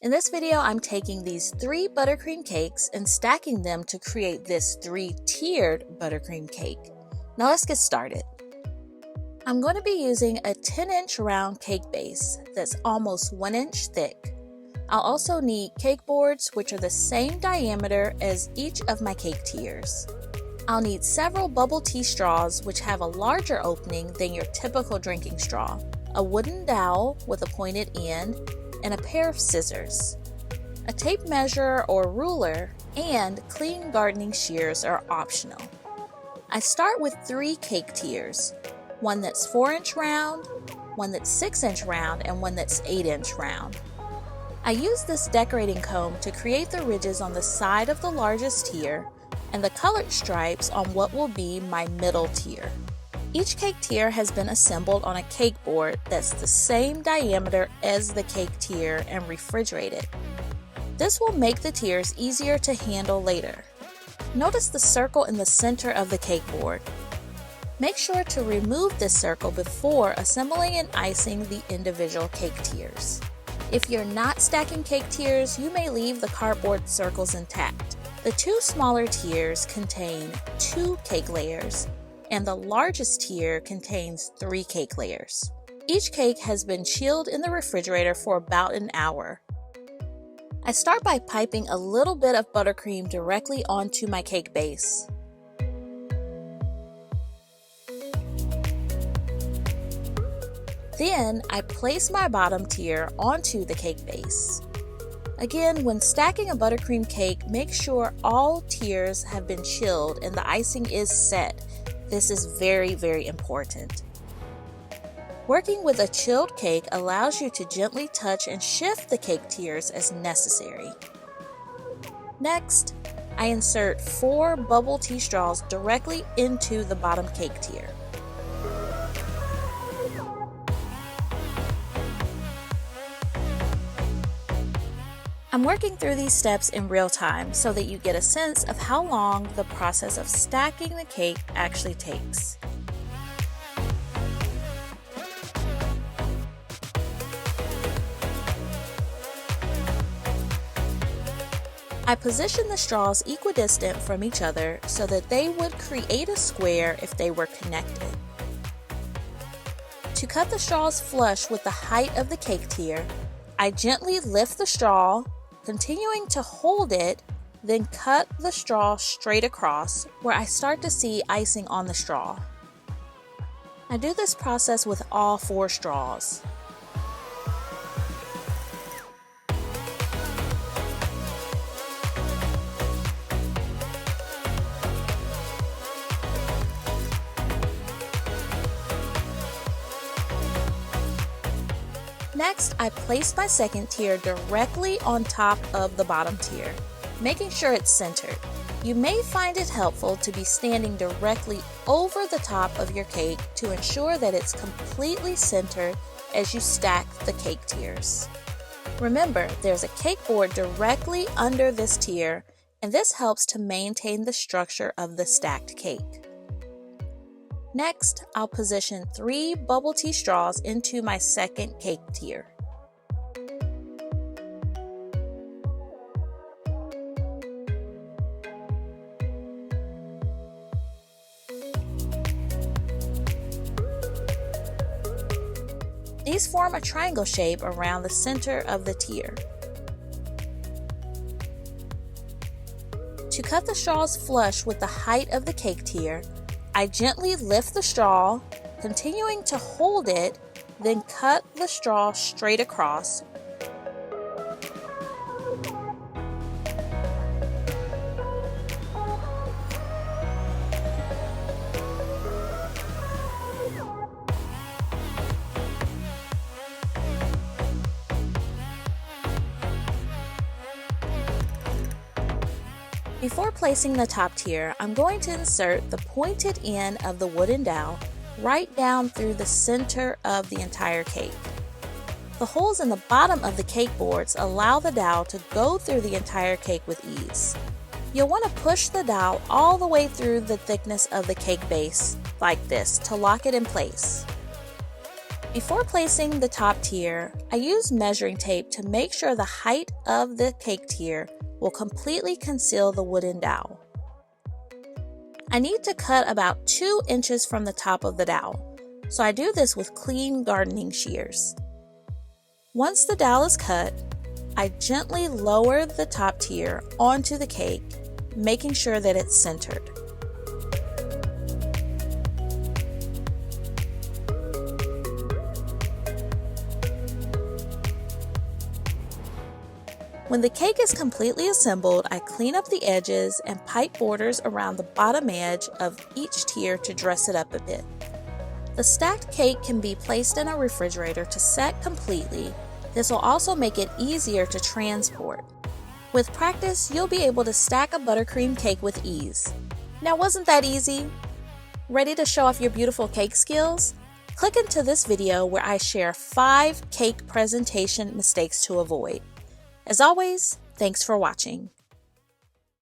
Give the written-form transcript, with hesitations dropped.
In this video, I'm taking these 3 buttercream cakes and stacking them to create this 3-tiered buttercream cake. Now let's get started. I'm going to be using a 10-inch round cake base that's almost 1 inch thick. I'll also need cake boards which are the same diameter as each of my cake tiers. I'll need several bubble tea straws which have a larger opening than your typical drinking straw, a wooden dowel with a pointed end, and a pair of scissors. A tape measure or ruler and clean gardening shears are optional. I start with 3 cake tiers, one that's 4-inch round, one that's 6-inch round, and one that's 8-inch round. I use this decorating comb to create the ridges on the side of the largest tier and the colored stripes on what will be my middle tier. Each cake tier has been assembled on a cake board that's the same diameter as the cake tier and refrigerated. This will make the tiers easier to handle later. Notice the circle in the center of the cake board. Make sure to remove this circle before assembling and icing the individual cake tiers. If you're not stacking cake tiers, you may leave the cardboard circles intact. The 2 smaller tiers contain 2 cake layers, and the largest tier contains 3 cake layers. Each cake has been chilled in the refrigerator for about an hour. I start by piping a little bit of buttercream directly onto my cake base. Then I place my bottom tier onto the cake base. Again, when stacking a buttercream cake, make sure all tiers have been chilled and the icing is set. This is very, very important. Working with a chilled cake allows you to gently touch and shift the cake tiers as necessary. Next, I insert 4 bubble tea straws directly into the bottom cake tier. I'm working through these steps in real time so that you get a sense of how long the process of stacking the cake actually takes. I position the straws equidistant from each other so that they would create a square if they were connected. To cut the straws flush with the height of the cake tier, I gently lift the straw, continuing to hold it, then cut the straw straight across where I start to see icing on the straw. I do this process with all 4 straws. Next, I place my second tier directly on top of the bottom tier, making sure it's centered. You may find it helpful to be standing directly over the top of your cake to ensure that it's completely centered as you stack the cake tiers. Remember, there's a cake board directly under this tier, and this helps to maintain the structure of the stacked cake. Next, I'll position 3 bubble tea straws into my second cake tier. These form a triangle shape around the center of the tier. To cut the straws flush with the height of the cake tier, I gently lift the straw, continuing to hold it, then cut the straw straight across. Before placing the top tier, I'm going to insert the pointed end of the wooden dowel right down through the center of the entire cake. The holes in the bottom of the cake boards allow the dowel to go through the entire cake with ease. You'll want to push the dowel all the way through the thickness of the cake base, like this, to lock it in place. Before placing the top tier, I use measuring tape to make sure the height of the cake tier will completely conceal the wooden dowel. I need to cut about 2 inches from the top of the dowel, so I do this with clean gardening shears. Once the dowel is cut, I gently lower the top tier onto the cake, making sure that it's centered. When the cake is completely assembled, I clean up the edges and pipe borders around the bottom edge of each tier to dress it up a bit. The stacked cake can be placed in a refrigerator to set completely. This will also make it easier to transport. With practice, you'll be able to stack a buttercream cake with ease. Now, wasn't that easy? Ready to show off your beautiful cake skills? Click into this video where I share 5 cake presentation mistakes to avoid. As always, thanks for watching.